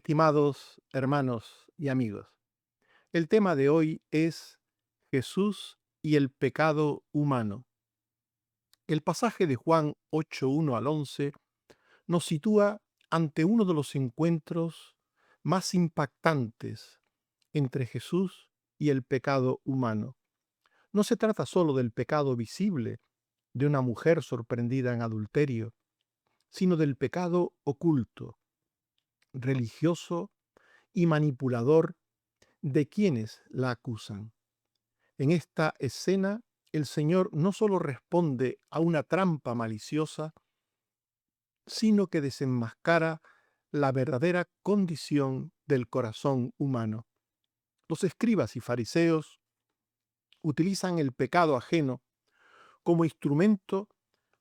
Estimados hermanos y amigos, el tema de hoy es Jesús y el pecado humano. El pasaje de Juan 8:1 al 11 nos sitúa ante uno de los encuentros más impactantes entre Jesús y el pecado humano. No se trata solo del pecado visible de una mujer sorprendida en adulterio, sino del pecado oculto, religioso y manipulador de quienes la acusan. En esta escena, el Señor no solo responde a una trampa maliciosa, sino que desenmascara la verdadera condición del corazón humano. Los escribas y fariseos utilizan el pecado ajeno como instrumento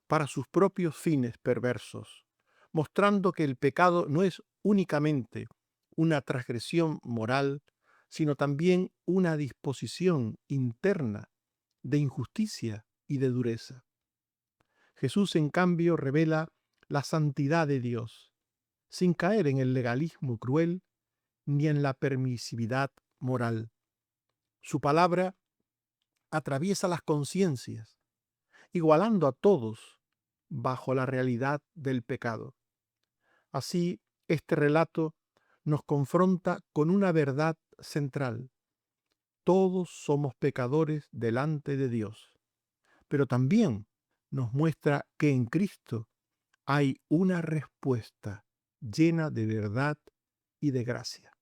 para sus propios fines perversos, mostrando que el pecado no es únicamente una transgresión moral, sino también una disposición interna de injusticia y de dureza. Jesús, en cambio, revela la santidad de Dios, sin caer en el legalismo cruel ni en la permisividad moral. Su palabra atraviesa las conciencias, igualando a todos bajo la realidad del pecado. Así, este relato nos confronta con una verdad central. Todos somos pecadores delante de Dios, pero también nos muestra que en Cristo hay una respuesta llena de verdad y de gracia.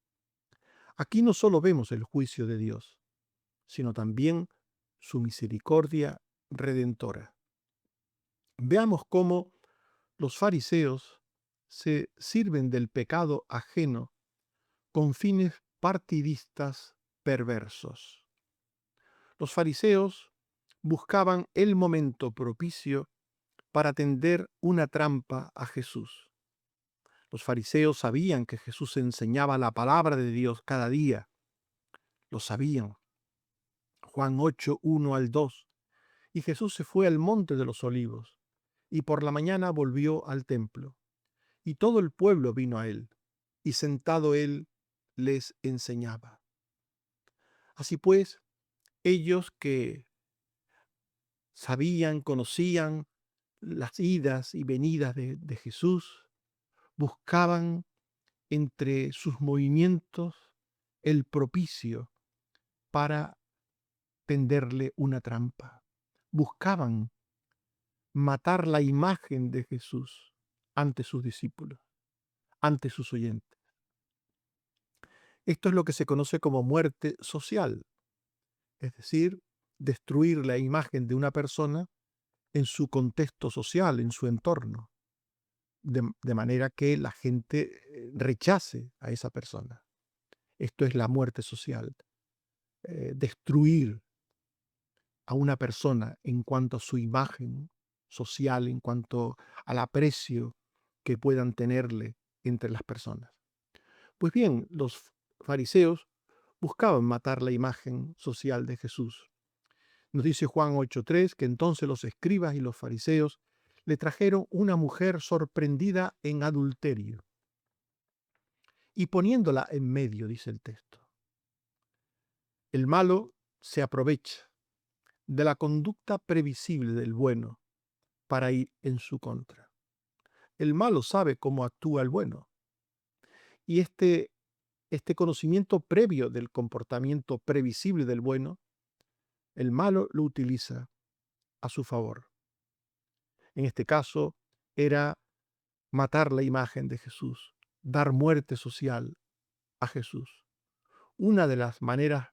Aquí no solo vemos el juicio de Dios, sino también su misericordia redentora. Veamos cómo los fariseos se sirven del pecado ajeno con fines partidistas perversos. Los fariseos buscaban el momento propicio para tender una trampa a Jesús. Los fariseos sabían que Jesús enseñaba la palabra de Dios cada día. Lo sabían. Juan 8:1 al 2. Y Jesús se fue al monte de los olivos, y por la mañana volvió al templo. Y todo el pueblo vino a él, y sentado él les enseñaba. Así pues, ellos que sabían, conocían las idas y venidas de Jesús, buscaban entre sus movimientos el propicio para tenderle una trampa. Buscaban matar la imagen de Jesús ante sus discípulos, ante sus oyentes. Esto es lo que se conoce como muerte social, es decir, destruir la imagen de una persona en su contexto social, en su entorno, de manera que la gente rechace a esa persona. Esto es la muerte social, destruir a una persona en cuanto a su imagen social, en cuanto al aprecio que puedan tenerle entre las personas. Pues bien, los fariseos buscaban matar la imagen social de Jesús. Nos dice Juan 8:3 que entonces los escribas y los fariseos le trajeron una mujer sorprendida en adulterio y poniéndola en medio, dice el texto. El malo se aprovecha de la conducta previsible del bueno para ir en su contra. El malo sabe cómo actúa el bueno y este conocimiento previo del comportamiento previsible del bueno, el malo lo utiliza a su favor. En este caso, era matar la imagen de Jesús, dar muerte social a Jesús. Una de las maneras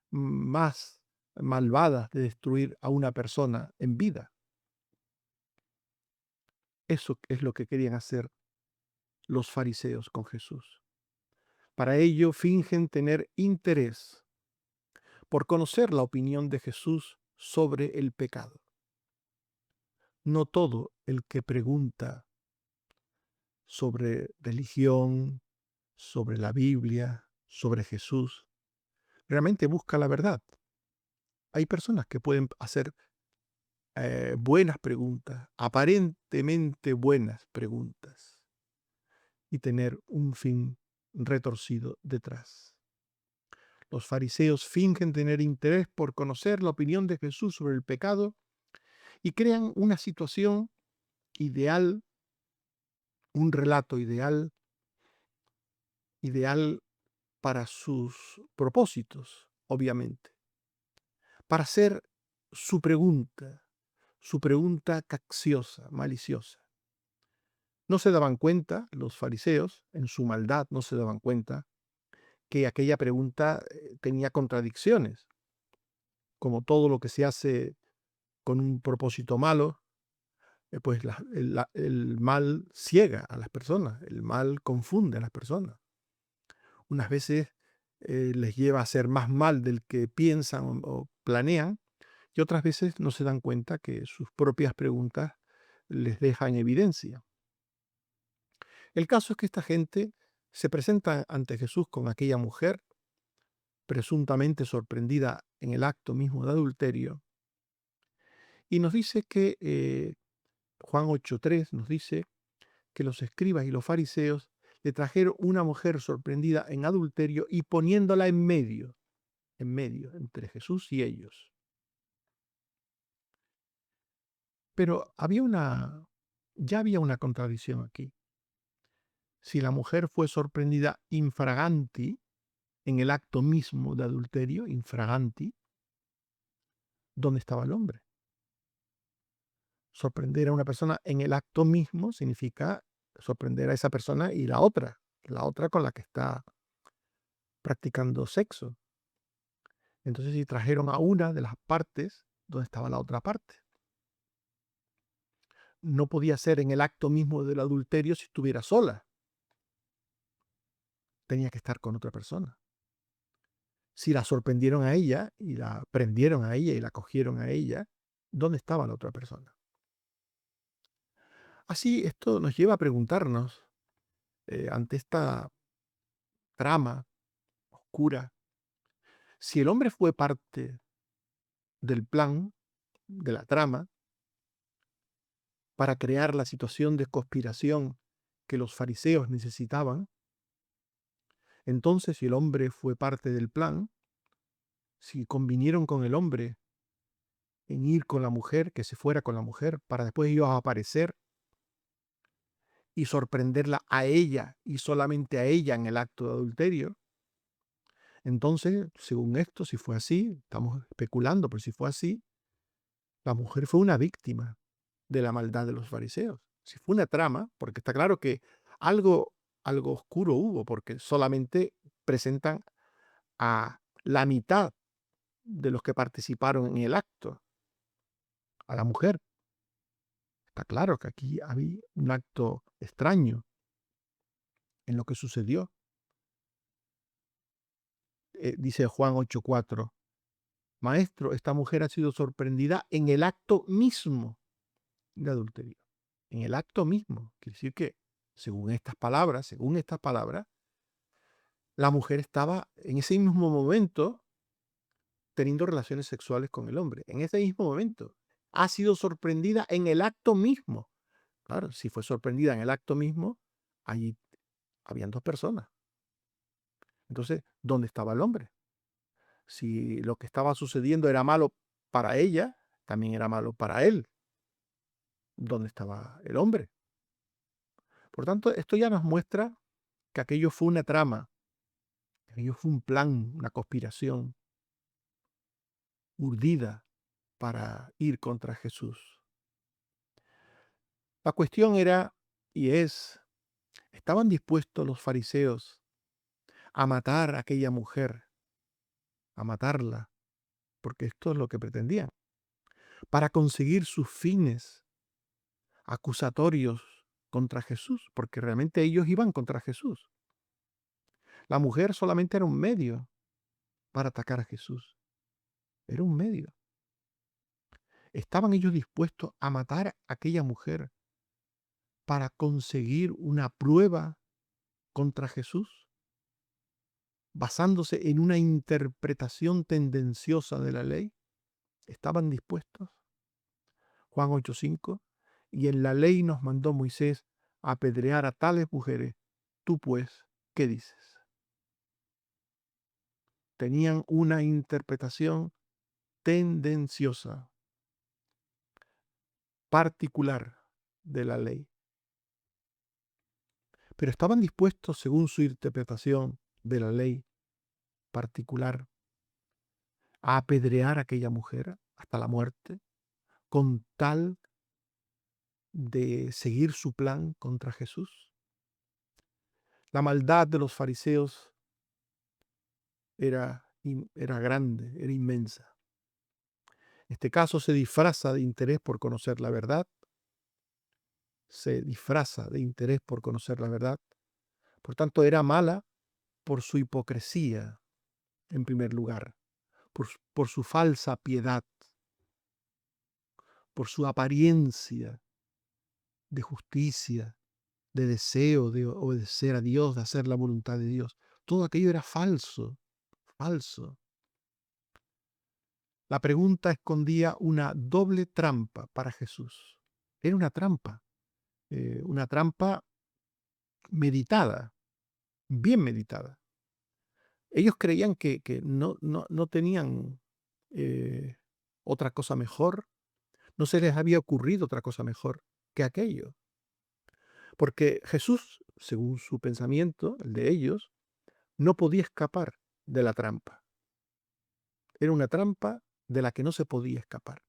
más malvadas de destruir a una persona en vida. Eso es lo que querían hacer los fariseos con Jesús. Para ello fingen tener interés por conocer la opinión de Jesús sobre el pecado. No todo el que pregunta sobre religión, sobre la Biblia, sobre Jesús, realmente busca la verdad. Hay personas que pueden hacer buenas preguntas, aparentemente buenas preguntas, y tener un fin retorcido detrás. Los fariseos fingen tener interés por conocer la opinión de Jesús sobre el pecado y crean una situación ideal, un relato ideal para sus propósitos, obviamente, para hacer su pregunta cacciosa, maliciosa. No se daban cuenta, los fariseos, en su maldad, no se daban cuenta que aquella pregunta tenía contradicciones, como todo lo que se hace con un propósito malo, pues el mal ciega a las personas, el mal confunde a las personas. Unas veces les lleva a hacer más mal del que piensan o planean, y otras veces no se dan cuenta que sus propias preguntas les dejan en evidencia. El caso es que esta gente se presenta ante Jesús con aquella mujer, presuntamente sorprendida en el acto mismo de adulterio, y nos dice que Juan 8:3 nos dice que los escribas y los fariseos le trajeron una mujer sorprendida en adulterio y poniéndola en medio, entre Jesús y ellos. Pero ya había una contradicción aquí. Si la mujer fue sorprendida infraganti, en el acto mismo de adulterio, infraganti, ¿dónde estaba el hombre? Sorprender a una persona en el acto mismo significa sorprender a esa persona y la otra con la que está practicando sexo. Entonces, si trajeron a una de las partes, ¿dónde estaba la otra parte? No podía ser en el acto mismo del adulterio si estuviera sola. Tenía que estar con otra persona. Si la sorprendieron a ella y la prendieron a ella y la cogieron a ella, ¿dónde estaba la otra persona? Así, esto nos lleva a preguntarnos, ante esta trama oscura, si el hombre fue parte del plan, de la trama, para crear la situación de conspiración que los fariseos necesitaban. Entonces, si el hombre fue parte del plan, si convinieron con el hombre en ir con la mujer, que se fuera con la mujer, para después ellos aparecer y sorprenderla a ella y solamente a ella en el acto de adulterio, entonces, según esto, si fue así, estamos especulando, pero si fue así, la mujer fue una víctima de la maldad de los fariseos. Si fue una trama, porque está claro que algo, algo oscuro hubo, porque solamente presentan a la mitad de los que participaron en el acto, a la mujer. Está claro que aquí había un acto extraño en lo que sucedió. Dice Juan 8:4, Maestro, esta mujer ha sido sorprendida en el acto mismo de adulterio. En el acto mismo. Quiere decir que, según estas palabras, la mujer estaba en ese mismo momento teniendo relaciones sexuales con el hombre. En ese mismo momento. Ha sido sorprendida en el acto mismo. Claro, si fue sorprendida en el acto mismo, allí habían dos personas. Entonces, ¿dónde estaba el hombre? Si lo que estaba sucediendo era malo para ella, también era malo para él. ¿Dónde estaba el hombre? Por tanto, esto ya nos muestra que aquello fue una trama, que aquello fue un plan, una conspiración urdida para ir contra Jesús. La cuestión era y es, ¿estaban dispuestos los fariseos a matar a aquella mujer, a matarla? Porque esto es lo que pretendían, para conseguir sus fines acusatorios contra Jesús, porque realmente ellos iban contra Jesús. La mujer solamente era un medio para atacar a Jesús. Era un medio. ¿Estaban ellos dispuestos a matar a aquella mujer para conseguir una prueba contra Jesús, basándose en una interpretación tendenciosa de la ley? ¿Estaban dispuestos? Juan 8:5, y en la ley nos mandó Moisés a apedrear a tales mujeres. Tú pues, ¿qué dices? tenían una interpretación tendenciosa, particular de la ley, pero estaban dispuestos, según su interpretación de la ley particular, a apedrear a aquella mujer hasta la muerte, con tal de seguir su plan contra Jesús. La maldad de los fariseos era grande, era inmensa. En este caso se disfraza de interés por conocer la verdad, por tanto era mala por su hipocresía, en primer lugar, por su falsa piedad, por su apariencia de justicia, de deseo de obedecer a Dios, de hacer la voluntad de Dios. Todo aquello era falso, falso. La pregunta escondía una doble trampa para Jesús. Era una trampa meditada, bien meditada. Ellos creían que no tenían otra cosa mejor, no se les había ocurrido otra cosa mejor que aquello. Porque Jesús, según su pensamiento, el de ellos, no podía escapar de la trampa. Era una trampa de la que no se podía escapar.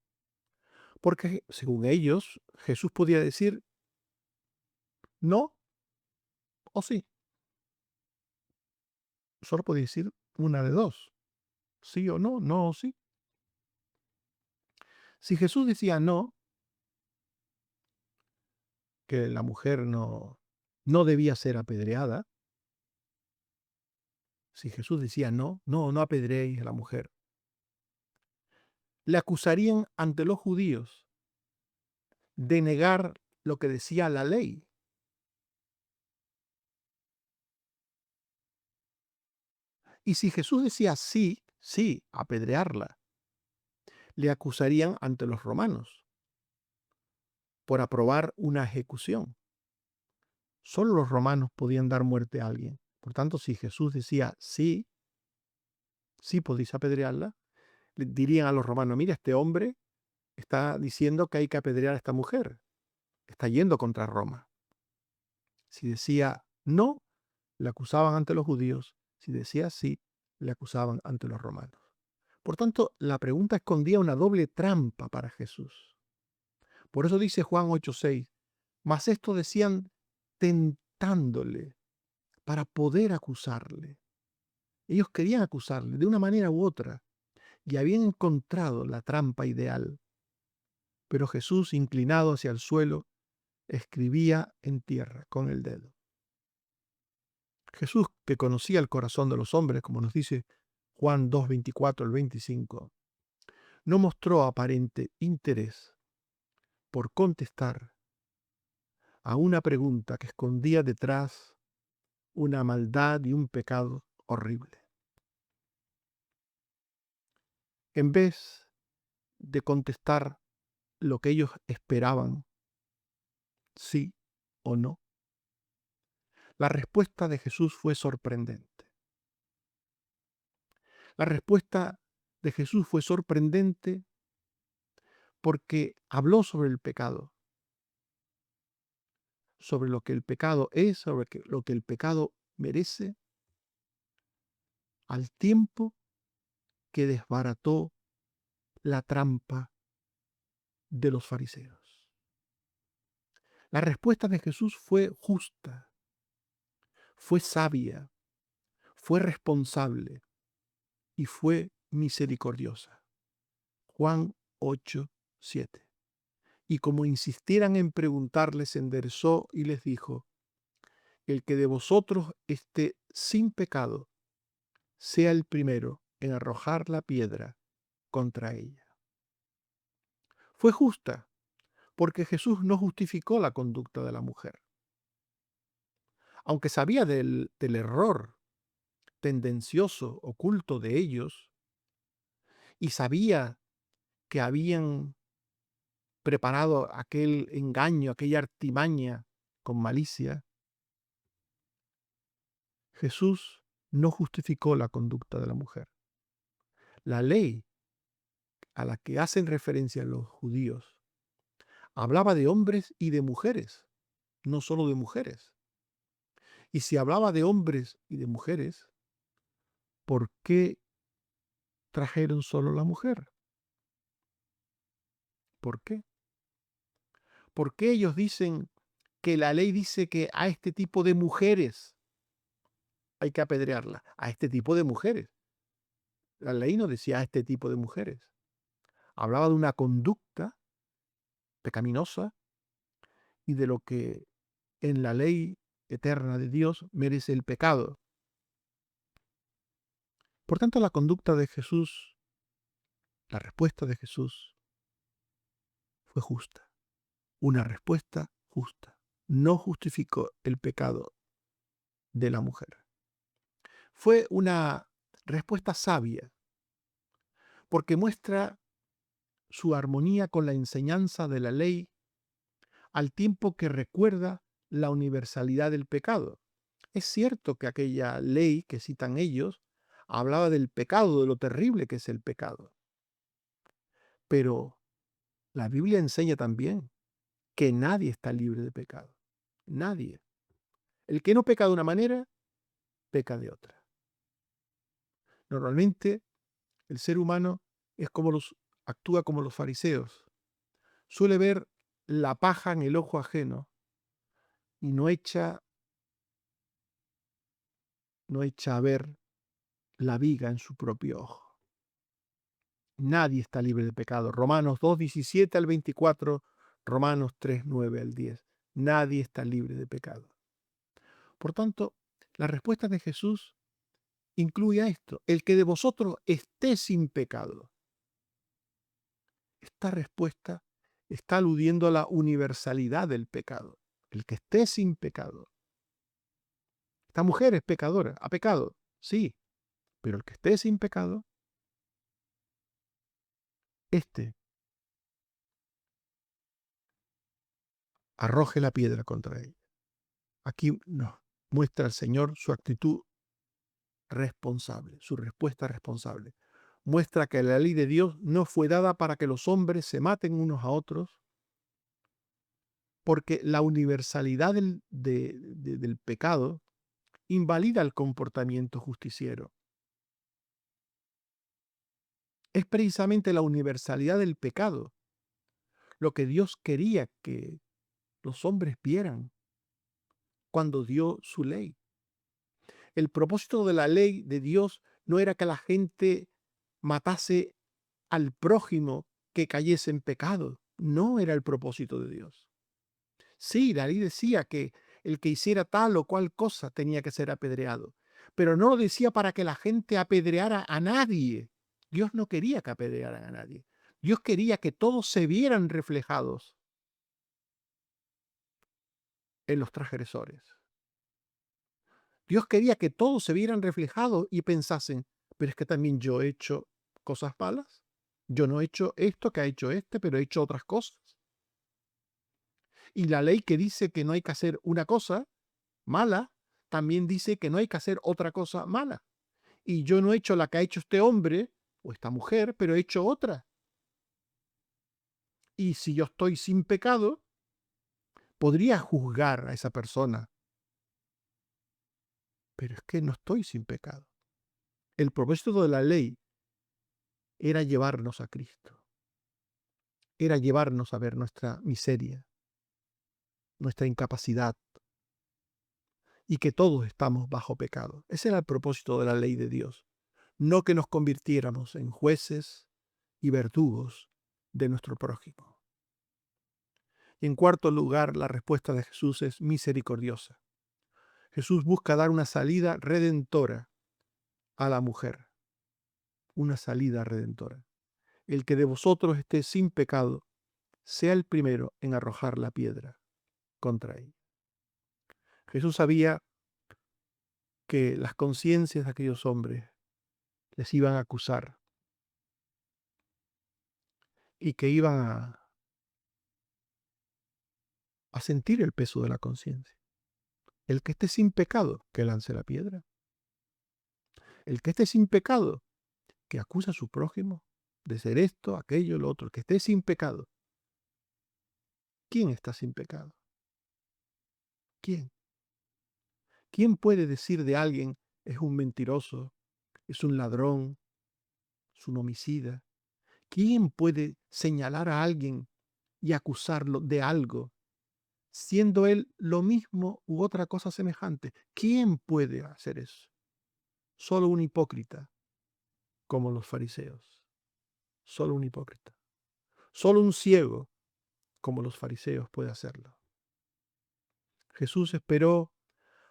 Porque, según ellos, Jesús podía decir no o sí. Solo podía decir una de dos, sí o no, no o sí. Si Jesús decía no, que la mujer no debía ser apedreada, si Jesús decía no apedreéis a la mujer, le acusarían ante los judíos de negar lo que decía la ley. Y si Jesús decía sí, apedrearla, le acusarían ante los romanos por aprobar una ejecución. Solo los romanos podían dar muerte a alguien. Por tanto, si Jesús decía sí podéis apedrearla, le dirían a los romanos, mira, este hombre está diciendo que hay que apedrear a esta mujer, está yendo contra Roma. Si decía no, le acusaban ante los judíos, si decía sí, le acusaban ante los romanos. Por tanto, la pregunta escondía una doble trampa para Jesús. Por eso dice Juan 8:6, mas esto decían tentándole para poder acusarle. Ellos querían acusarle de una manera u otra y habían encontrado la trampa ideal. Pero Jesús, inclinado hacia el suelo, escribía en tierra con el dedo. Jesús, que conocía el corazón de los hombres, como nos dice Juan 2:24 al 25, no mostró aparente interés por contestar a una pregunta que escondía detrás una maldad y un pecado horrible. En vez de contestar lo que ellos esperaban, sí o no, la respuesta de Jesús fue sorprendente. La respuesta de Jesús fue sorprendente porque habló sobre el pecado, sobre lo que el pecado es, sobre lo que el pecado merece, al tiempo que desbarató la trampa de los fariseos. La respuesta de Jesús fue justa, fue sabia, fue responsable y fue misericordiosa. Juan 8:7. Y como insistieran en preguntarle, se enderezó y les dijo, el que de vosotros esté sin pecado, sea el primero en arrojar la piedra contra ella. Fue justa, porque Jesús no justificó la conducta de la mujer. Aunque sabía del error tendencioso, oculto de ellos, y sabía que habían preparado aquel engaño, aquella artimaña con malicia, Jesús no justificó la conducta de la mujer. La ley a la que hacen referencia los judíos hablaba de hombres y de mujeres, no solo de mujeres. Y si hablaba de hombres y de mujeres, ¿por qué trajeron solo la mujer? ¿Por qué? ¿Por qué ellos dicen que la ley dice que a este tipo de mujeres hay que apedrearla? A este tipo de mujeres. La ley no decía a este tipo de mujeres. Hablaba de una conducta pecaminosa y de lo que en la ley eterna de Dios merece el pecado. Por tanto, la conducta de Jesús, la respuesta de Jesús fue justa. Una respuesta justa. No justificó el pecado de la mujer. Fue una respuesta sabia porque muestra su armonía con la enseñanza de la ley al tiempo que recuerda la universalidad del pecado. Es cierto que aquella ley que citan ellos hablaba del pecado, de lo terrible que es el pecado, pero la Biblia enseña también que nadie está libre de pecado. Nadie. El que no peca de una manera, peca de otra. Normalmente el ser humano actúa como los fariseos. Suele ver la paja en el ojo ajeno y no echa a ver la viga en su propio ojo. Nadie está libre de pecado. Romanos 2:17 al 24, Romanos 3:9 al 10. Nadie está libre de pecado. Por tanto, la respuesta de Jesús incluye a esto: el que de vosotros esté sin pecado. Esta respuesta está aludiendo a la universalidad del pecado. El que esté sin pecado. Esta mujer es pecadora, ha pecado, sí, pero el que esté sin pecado, este arroje la piedra contra ella. Aquí nos muestra el Señor su actitud responsable, su respuesta responsable. Muestra que la ley de Dios no fue dada para que los hombres se maten unos a otros, porque la universalidad del pecado invalida el comportamiento justiciero. Es precisamente la universalidad del pecado lo que Dios quería que los hombres vieran cuando dio su ley. El propósito de la ley de Dios no era que la gente matase al prójimo que cayese en pecado. No era el propósito de Dios. Sí, la ley decía que el que hiciera tal o cual cosa tenía que ser apedreado, pero no lo decía para que la gente apedreara a nadie. Dios no quería que apedrearan a nadie. Dios quería que todos se vieran reflejados en los transgresores. Dios quería que todos se vieran reflejados y pensasen, pero es que también yo he hecho cosas malas. Yo no he hecho esto que ha hecho este, pero he hecho otras cosas. Y la ley que dice que no hay que hacer una cosa mala, también dice que no hay que hacer otra cosa mala. Y yo no he hecho la que ha hecho este hombre o esta mujer, pero he hecho otra. Y si yo estoy sin pecado, podría juzgar a esa persona. Pero es que no estoy sin pecado. El propósito de la ley era llevarnos a Cristo. Era llevarnos a ver nuestra miseria, nuestra incapacidad y que todos estamos bajo pecado. Ese era el propósito de la ley de Dios. No que nos convirtiéramos en jueces y verdugos de nuestro prójimo. Y en cuarto lugar, la respuesta de Jesús es misericordiosa. Jesús busca dar una salida redentora a la mujer. Una salida redentora. El que de vosotros esté sin pecado, sea el primero en arrojar la piedra contra ella. Jesús sabía que las conciencias de aquellos hombres les iban a acusar y que iban a sentir el peso de la conciencia. El que esté sin pecado, que lance la piedra. El que esté sin pecado, que acusa a su prójimo de ser esto, aquello, lo otro, que esté sin pecado. ¿Quién está sin pecado? ¿Quién? ¿Quién puede decir de alguien es un mentiroso, es un ladrón, es un homicida? ¿Quién puede señalar a alguien y acusarlo de algo, siendo él lo mismo u otra cosa semejante? ¿Quién puede hacer eso? Solo un hipócrita, como los fariseos. Solo un hipócrita. Solo un ciego, como los fariseos, puede hacerlo. Jesús esperó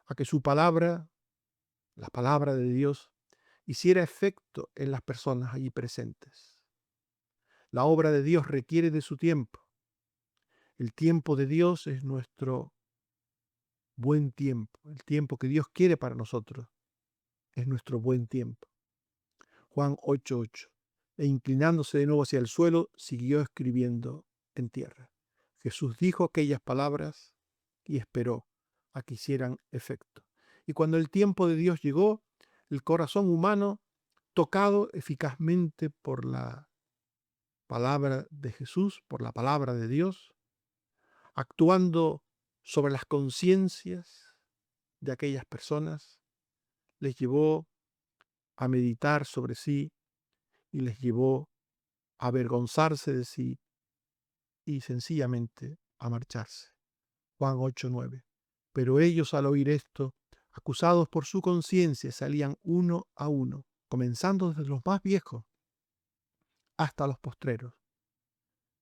a que su palabra, la palabra de Dios, hiciera efecto en las personas allí presentes. La obra de Dios requiere de su tiempo. El tiempo de Dios es nuestro buen tiempo. El tiempo que Dios quiere para nosotros es nuestro buen tiempo. Juan 8:8. E inclinándose de nuevo hacia el suelo, siguió escribiendo en tierra. Jesús dijo aquellas palabras y esperó a que hicieran efecto. Y cuando el tiempo de Dios llegó, el corazón humano, tocado eficazmente por la palabra de Jesús, por la palabra de Dios, actuando sobre las conciencias de aquellas personas, les llevó a meditar sobre sí y les llevó a avergonzarse de sí y sencillamente a marcharse. Juan 8:9. Pero ellos al oír esto, acusados por su conciencia, salían uno a uno, comenzando desde los más viejos hasta los postreros,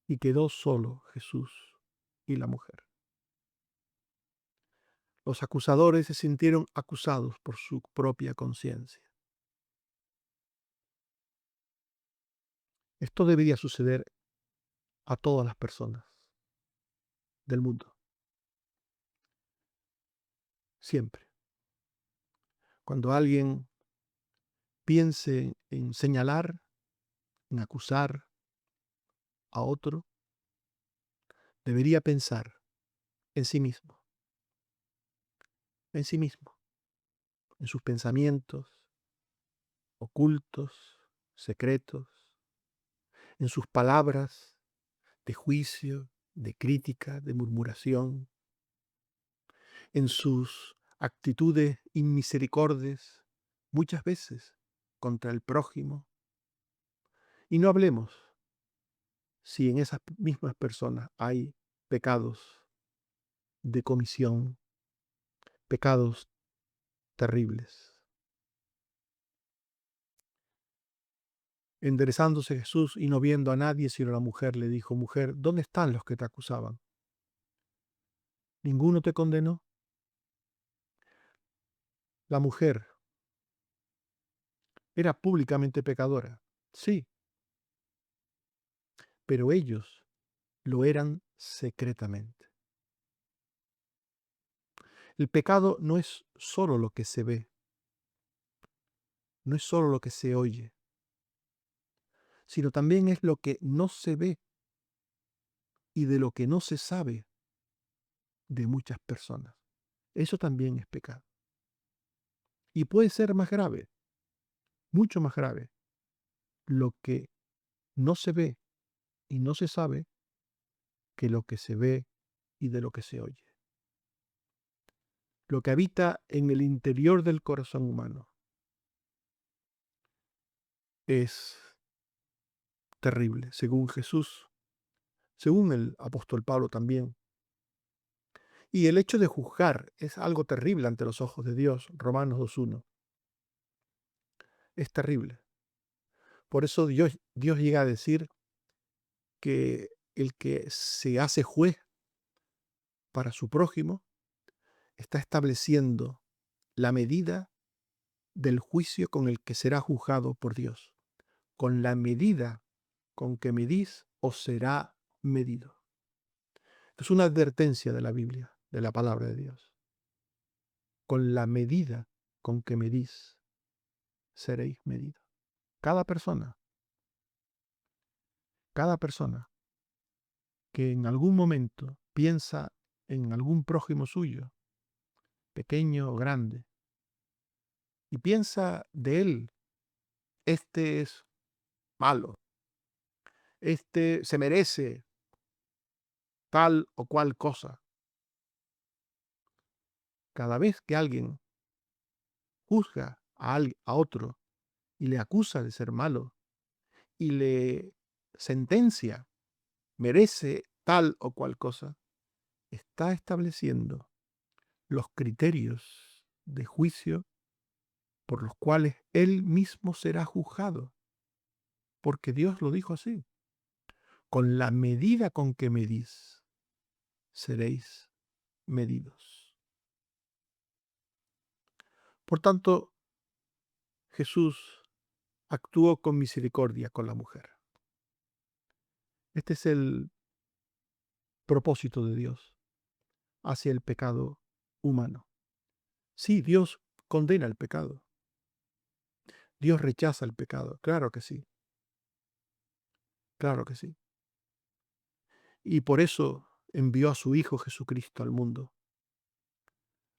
y quedó solo Jesús y la mujer. Los acusadores se sintieron acusados por su propia conciencia. Esto debería suceder a todas las personas del mundo, siempre. Cuando alguien piense en señalar, en acusar a otro, debería pensar en sí mismo, en sí mismo, en sus pensamientos ocultos, secretos, en sus palabras de juicio, de crítica, de murmuración, en sus actitudes inmisericordes, muchas veces contra el prójimo. Y no hablemos si en esas mismas personas hay pecados de comisión, pecados terribles. Enderezándose Jesús y no viendo a nadie sino a la mujer, le dijo: Mujer, ¿dónde están los que te acusaban? ¿Ninguno te condenó? La mujer era públicamente pecadora, sí, pero ellos lo eran secretamente. El pecado no es solo lo que se ve, no es solo lo que se oye, sino también es lo que no se ve y de lo que no se sabe de muchas personas. Eso también es pecado. Y puede ser más grave, mucho más grave, lo que no se ve y no se sabe que lo que se ve y de lo que se oye. Lo que habita en el interior del corazón humano es terrible, según Jesús, según el apóstol Pablo también. Y el hecho de juzgar es algo terrible ante los ojos de Dios, Romanos 2:1. Es terrible. Por eso Dios llega a decir que el que se hace juez para su prójimo está estableciendo la medida del juicio con el que será juzgado por Dios. Con la medida con que medís os será medido. Es una advertencia de la Biblia, de la palabra de Dios. Con la medida con que medís, seréis medidos. Cada persona que en algún momento piensa en algún prójimo suyo, pequeño o grande, y piensa de él este es malo, este se merece tal o cual cosa. Cada vez que alguien juzga a otro y le acusa de ser malo y le sentencia, merece tal o cual cosa, está estableciendo los criterios de juicio por los cuales él mismo será juzgado, porque Dios lo dijo así: con la medida con que medís, seréis medidos. Por tanto, Jesús actuó con misericordia con la mujer. Este es el propósito de Dios hacia el pecado humano. Sí, Dios condena el pecado. Dios rechaza el pecado. Claro que sí, claro que sí. Y por eso envió a su Hijo Jesucristo al mundo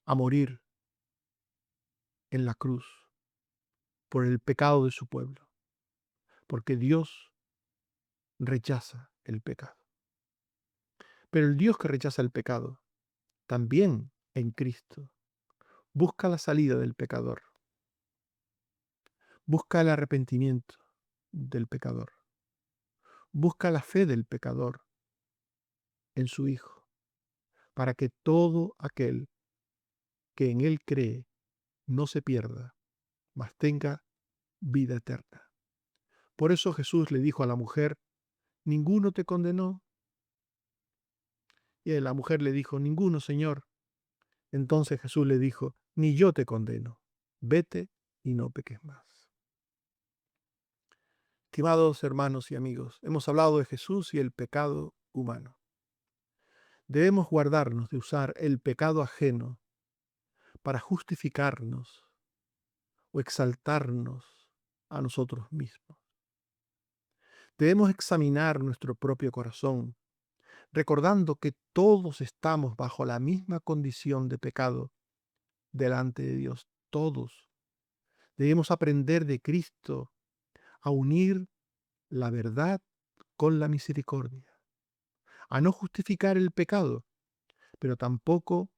a morir en la cruz por el pecado de su pueblo, porque Dios rechaza el pecado. Pero el Dios que rechaza el pecado, también en Cristo, busca la salida del pecador, busca el arrepentimiento del pecador, busca la fe del pecador en su Hijo, para que todo aquel que en Él cree no se pierda, mas tenga vida eterna. Por eso Jesús le dijo a la mujer: ¿ninguno te condenó? Y la mujer le dijo: ninguno, Señor. Entonces Jesús le dijo: ni yo te condeno, vete y no peques más. Estimados hermanos y amigos, hemos hablado de Jesús y el pecado humano. Debemos guardarnos de usar el pecado ajeno para justificarnos o exaltarnos a nosotros mismos. Debemos examinar nuestro propio corazón, recordando que todos estamos bajo la misma condición de pecado delante de Dios. Todos. Debemos aprender de Cristo a unir la verdad con la misericordia, a no justificar el pecado, pero tampoco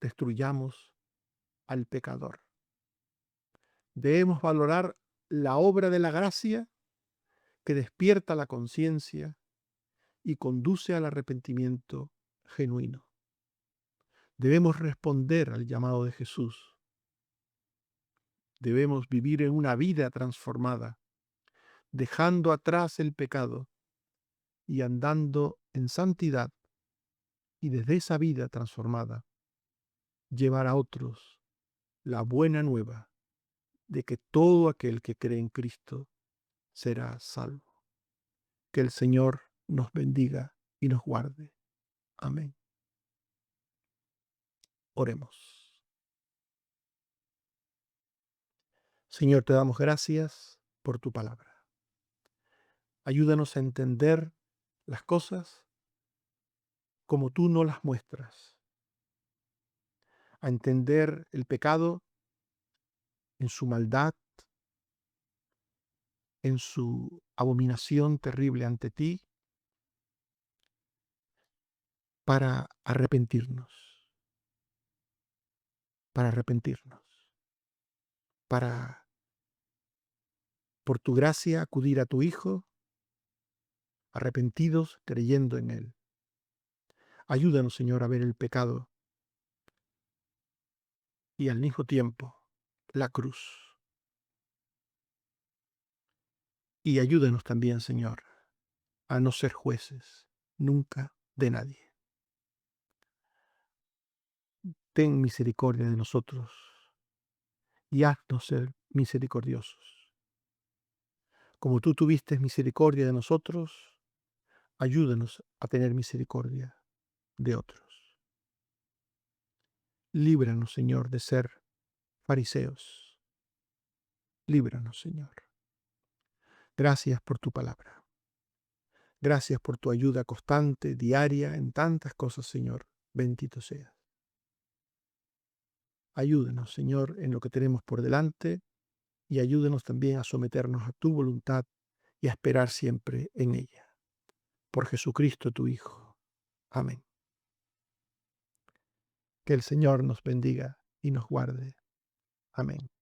destruyamos al pecador. Debemos valorar la obra de la gracia que despierta la conciencia y conduce al arrepentimiento genuino. Debemos responder al llamado de Jesús. Debemos vivir en una vida transformada, dejando atrás el pecado y andando en santidad, y desde esa vida transformada llevar a otros la buena nueva de que todo aquel que cree en Cristo será salvo. Que el Señor nos bendiga y nos guarde. Amén. Oremos. Señor, te damos gracias por tu palabra. Ayúdanos a entender las cosas como tú nos las muestras, a entender el pecado en su maldad, en su abominación terrible ante ti, para arrepentirnos, para arrepentirnos, para, por tu gracia, acudir a tu Hijo, arrepentidos, creyendo en Él. Ayúdanos, Señor, a ver el pecado y al mismo tiempo la cruz. Y ayúdanos también, Señor, a no ser jueces nunca de nadie. Ten misericordia de nosotros y haznos ser misericordiosos. Como tú tuviste misericordia de nosotros, ayúdanos a tener misericordia de otros. Líbranos, Señor, de ser fariseos. Líbranos, Señor. Gracias por tu palabra. Gracias por tu ayuda constante, diaria, en tantas cosas, Señor. Bendito seas. Ayúdanos, Señor, en lo que tenemos por delante y ayúdenos también a someternos a tu voluntad y a esperar siempre en ella. Por Jesucristo tu Hijo. Amén. Que el Señor nos bendiga y nos guarde. Amén.